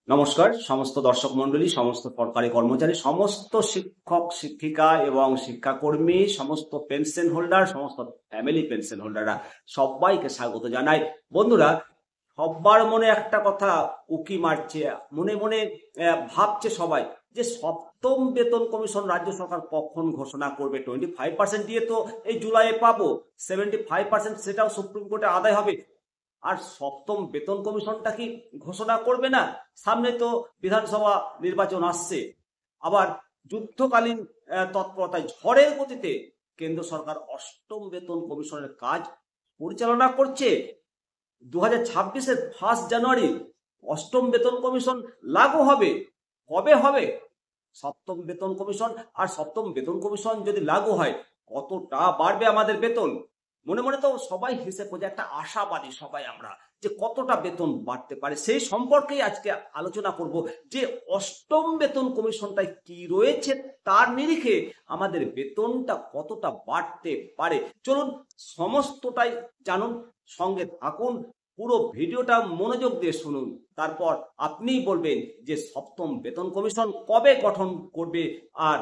নমস্কার সমস্ত দর্শক মণ্ডলী, সমস্ত সরকারি কর্মচারী, সমস্ত শিক্ষক শিক্ষিকা এবং শিক্ষাকর্মী, সমস্ত পেনশন হোল্ডার, সমস্ত ফ্যামিলি পেনশন হোল্ডাররা সবাইকে স্বাগত জানাই। বন্ধুরা, সবার মনে একটা কথা উকি মারছে, মনে মনে ভাবছে সবাই যে সপ্তম বেতন কমিশন রাজ্য সরকার কখন ঘোষণা করবে। 25% দিয়ে তো এই জুলাইয়ে পাবো, 75% সেটাও সুপ্রিম কোর্টে আদায় হবে। আর সপ্তম বেতন কমিশনটা কি ঘোষণা করবে না? সামনে তো বিধানসভা নির্বাচন আসছে। আবার যুদ্ধকালীন তৎপরতায় ঝড়ের গতিতে কেন্দ্র সরকার অষ্টম বেতন কমিশনের কাজ পরিচালনা করছে। 2026-এর 1 জানুয়ারি অষ্টম বেতন কমিশন লাগু হবে। কবে হবে সপ্তম বেতন কমিশন? আর সপ্তম বেতন কমিশন যদি লাগু হয়, কতটা বাড়বে আমাদের বেতন? মনে মনে তো সবাই হিসেব করে, একটা আশাবাদী সবাই আমরা যে কতটা বেতন বাড়তে পারে, সেই সম্পর্কেই আজকে আলোচনা করব যে অষ্টম বেতন কমিশনটায় কি রয়েছে, তার নিরিখে আমাদের বেতনটা কতটা বাড়তে পারে। চলুন সমস্তটাই জানুন, সঙ্গে থাকুন, পুরো ভিডিওটা মনোযোগ দিয়ে শুনুন। তারপর আপনিই বলবেন যে সপ্তম বেতন কমিশন কবে গঠন করবে আর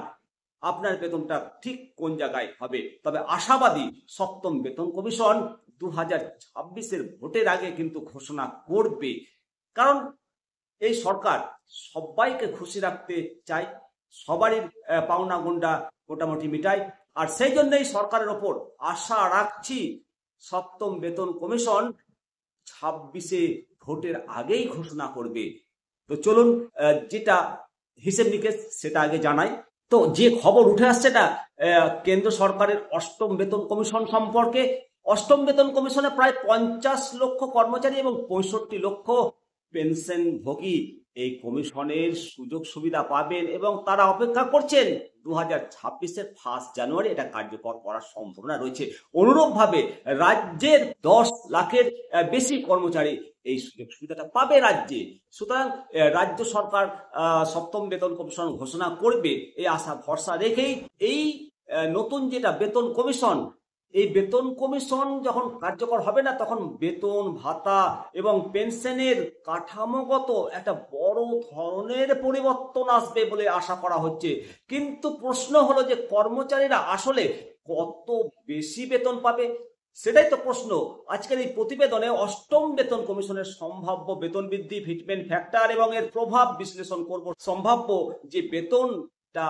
আপনার বেতনটা ঠিক কোন জায়গায় হবে। তবে আশাবাদী সপ্তম বেতন কমিশন 2026-এর ভোটের আগে কিন্তু ঘোষণা করবে, কারণ এই সরকার সবাইকে খুশি রাখতে চায়, সবারই পাওনা গন্ডা মোটামুটি মিটায়। আর সেই জন্যই সরকারের ওপর আশা রাখছি সপ্তম বেতন কমিশন 26-এ ভোটের আগেই ঘোষণা করবে। তো চলুন যেটা হিসেব নিকেশ সেটা আগে জানাই। তো যে খবর উঠে আসছে না কেন্দ্র সরকারের অষ্টম বেতন কমিশন সম্পর্কে, অষ্টম বেতন কমিশনে প্রায় 50 লক্ষ কর্মচারী এবং 65 লক্ষ পেনশনভোগী এই কমিশনের সুযোগ সুবিধা পাবেন এবং তারা অপেক্ষা করছেন 2026-এর 1 জানুয়ারি এটা কার্যকর করার সম্ভাবনা রয়েছে। অনুরূপভাবে রাজ্যের 10 লাখের বেশি কর্মচারী এই সুযোগ সুবিধাটা পাবে রাজ্যে। সুতরাং রাজ্য সরকার সপ্তম বেতন কমিশন ঘোষণা করবে এই আশা ভরসা রেখেই এই নতুন যেটা বেতন কমিশন, এই বেতন কমিশন যখন কার্যকর হবে না, তখন বেতন ভাতা এবং পেনশনের কাঠামোগত একটা বড় ধরনের পরিবর্তন আসবে বলে আশা করা হচ্ছে। কিন্তু প্রশ্ন হলো যে কর্মচারীরা আসলে কত বেশি বেতন পাবে, সেটাই তো প্রশ্ন। আজকের এই প্রতিবেদনে অষ্টম বেতন কমিশনের সম্ভাব্য বেতন বৃদ্ধি, ফিটমেন্ট ফ্যাক্টর এবং এর প্রভাব বিশ্লেষণ করব। সম্ভাব্য যে বেতনটা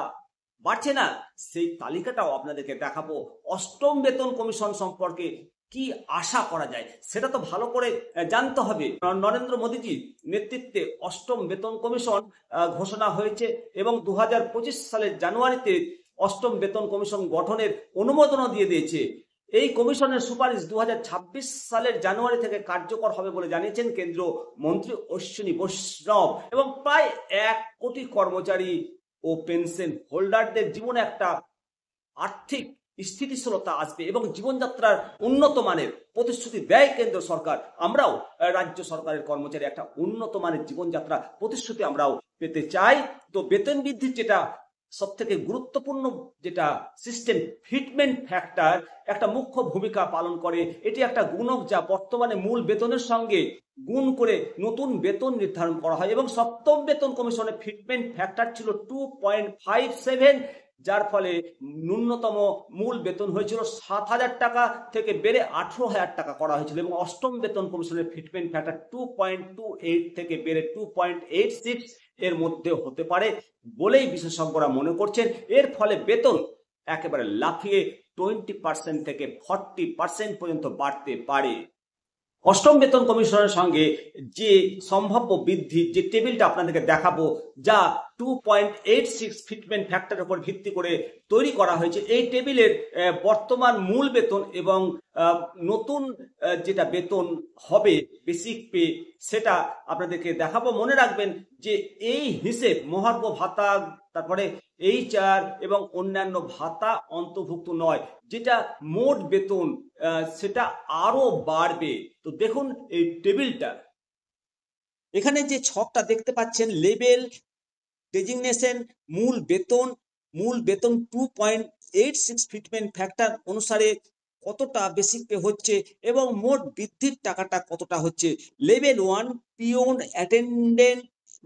বাড়ছে না সেই তালিকাটাও আপনাদেরকে দেখাবো। অষ্টম বেতন কমিশন সম্পর্কে কি আশা করা যায় সেটা তো ভালো করে জানতে হবে। নরেন্দ্র মোদীজির নেতৃত্বে অষ্টম বেতন কমিশন ঘোষণা হয়েছে এবং 2025 সালের জানুয়ারিতে অষ্টম বেতন কমিশন গঠনের অনুমোদনও দিয়ে দিয়েছে। এই কমিশনের সুপারিশ 2026 সালের জানুয়ারি থেকে কার্যকর হবে বলে জানিয়েছেন কেন্দ্রীয় মন্ত্রী অশ্বিনী বৈষ্ণব। এবং প্রায় 1 কোটি কর্মচারী ও পেনশন হোল্ডারদের জীবনে একটা আর্থিক স্থিতিশীলতা আসবে এবং জীবনযাত্রার উন্নত মানের প্রতিশ্রুতি দেয় কেন্দ্র সরকার। আমরাও রাজ্য সরকারের কর্মচারী একটা উন্নত মানের জীবনযাত্রা প্রতিশ্রুতি আমরাও পেতে চাই। তো বেতন বৃদ্ধির যেটা সব থেকে গুরুত্বপূর্ণ যেটা সিস্টেম, ফিটমেন্ট ফ্যাক্টর একটা মুখ্য ভূমিকা পালন করে। এটি একটা গুণক যা বর্তমানে মূল বেতনের সঙ্গে গুণ করে নতুন বেতন নির্ধারণ করা হয় এবং সপ্তম বেতন কমিশনের ফিটমেন্ট ফ্যাক্টর ছিল 2.57, যার ফলে ন্যূনতম মূল বেতন হয়েছিল 7,000 টাকা থেকে বেড়ে 18,000 টাকা করা হয়েছিল এবং অষ্টম বেতন কমিশনের ফিটমেন্ট ফ্যাক্টর 2.28 থেকে বেড়ে 2.86 এর মধ্যে হতে পারে বলেই বিশেষজ্ঞরা মনে করছেন। এর ফলে বেতন একেবারে লাফিয়ে 20% থেকে 40% পর্যন্ত বাড়তে পারে। অষ্টম বেতন কমিশনের সঙ্গে যে সম্ভাব্য বৃদ্ধির যে টেবিলটা আপনাদেরকে দেখাবো, যা 2.86 ফিটমেন্ট ফ্যাক্টরের উপর ভিত্তি করে তৈরি করা হয়েছে, এই টেবিলের বর্তমান মূল বেতন এবং নতুন যেটা বেতন হবে বেসিক পে, সেটা আপনাদেরকে দেখাবো। মনে রাখবেন যে এই হিসেব মহার্ঘ ভাতা, তারপরে HR এবং অন্যান্য ভাতা অন্তর্ভুক্ত নয়। যেটা মোট বেতন সেটা আরো বাড়বে। তো দেখুন এই টেবিলটা, এখানে যে ছকটা দেখতে পাচ্ছেন, লেভেল ডেজিগনেশন, মূল বেতন 2.86 ফিটমেন্ট ফ্যাক্টর অনুসারে কতটা বেসিক পে হচ্ছে এবং মোট বৃদ্ধির টাকাটা কতটা হচ্ছে। লেভেল 1 পিওন অ্যাটেন্ডেন্ট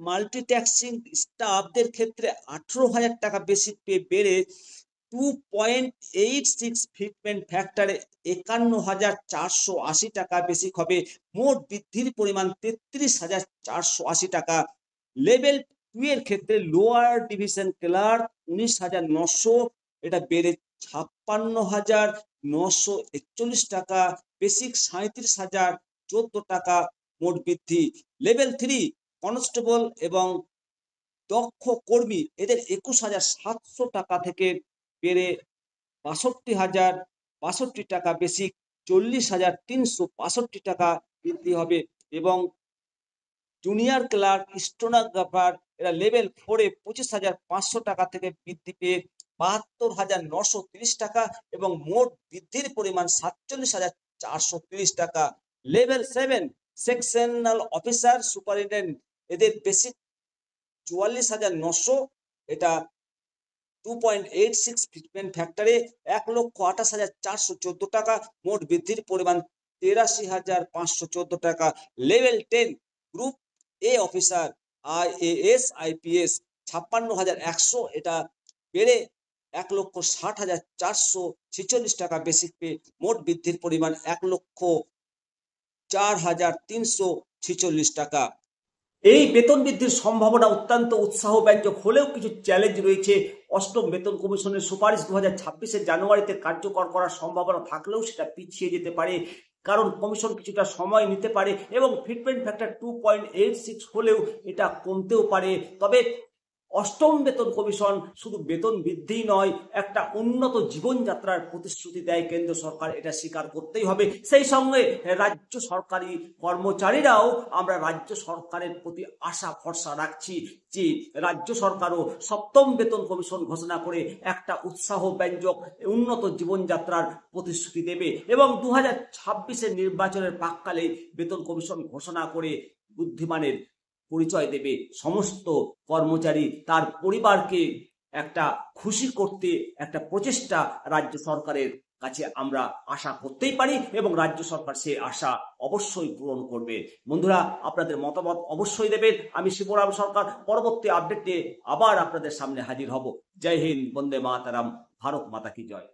মাল্টিট্যাক্সিং স্টাফদের ক্ষেত্রে 18,000 টাকা বেসিক পে বেড়ে 2.86 ফিটমেন্ট ফ্যাক্টরে 51,480 টাকা বেসিক হবে। মোট বৃদ্ধির পরিমাণ 33,480 টাকা। লেভেল 2 এর ক্ষেত্রে লোয়ার ডিভিশন ক্লার্ক 19,900, এটা বেড়ে 56,941 টাকা। বেসিক 37,014 টাকা মোট বৃদ্ধি। লেভেল 3 কনস্টেবল এবং দক্ষ কর্মী এদের 21,700 টাকা থেকে বেড়ে 62,062 টাকা বেসিক, 40,362 টাকা বৃদ্ধি হবে। এবং জুনিয়র ক্লার্ক স্টেনোগ্রাফার এরা লেভেল 4-এ 25,500 টাকা থেকে বৃদ্ধি পেয়ে 72,930 টাকা এবং মোট বৃদ্ধির পরিমাণ 47,430 টাকা। লেভেল 7 সেকশনাল অফিসার সুপারিনটেন্ডেন্ট এদের বেসিক 44,900, এটা 2.86 ফিটমেন্ট ফ্যাক্টরে 1,28,414 টাকা। মোট বৃদ্ধির পরিমাণ 83,514 টাকা। লেভেল 10 গ্রুপ এ অফিসার IAS IPS 56,100, এটা বেড়ে 1,60,446 টাকা বেসিক পে। মোট বৃদ্ধির পরিমাণ 1,04,346 টাকা। এই বেতন বৃদ্ধির সম্ভাবনা অত্যন্ত উৎসাহব্যঞ্জক হলেও কিছু চ্যালেঞ্জ রয়েছে। অষ্টম বেতন কমিশনের সুপারিশ 2026-এর জানুয়ারিতে কার্যকর করার সম্ভাবনা থাকলেও সেটা পিছিয়ে যেতে পারে, কারণ কমিশন কিছুটা সময় নিতে পারে এবং ফিটমেন্ট ফ্যাক্টর 2.86 হলেও এটা কমতেও পারে। তবে অষ্টম বেতন কমিশন শুধু বেতন বৃদ্ধি নয়, একটা উন্নত জীবনযাত্রার প্রতিশ্রুতি দেয় কেন্দ্র সরকার, এটা স্বীকার করতেই হবে। সেই সঙ্গে রাজ্য সরকারি কর্মচারীরাও আমরা রাজ্য সরকারের প্রতি আশা ভরসা রাখছি যে রাজ্য সরকারও সপ্তম বেতন কমিশন ঘোষণা করে একটা উৎসাহব্যঞ্জক উন্নত জীবনযাত্রার প্রতিশ্রুতি দেবে এবং 2026-এর নির্বাচনের প্রাক্কালে বেতন কমিশন ঘোষণা করে বুদ্ধিমানের পরিচয় দেবে। সমস্ত কর্মচারী তার পরিবারকে একটা খুশি করতে একটা প্রচেষ্টা রাজ্য সরকারের কাছে আমরা আশা করতেই পারি এবং রাজ্য সরকার সে আশা অবশ্যই পূরণ করবে। বন্ধুরা, আপনাদের মতামত অবশ্যই দেবেন। আমি শিবরাম সরকার পরবর্তী আপডেটে আবার আপনাদের সামনে হাজির হব। জয় হিন্দ, বন্দে মাতারাম, ভারত মাতা কি জয়।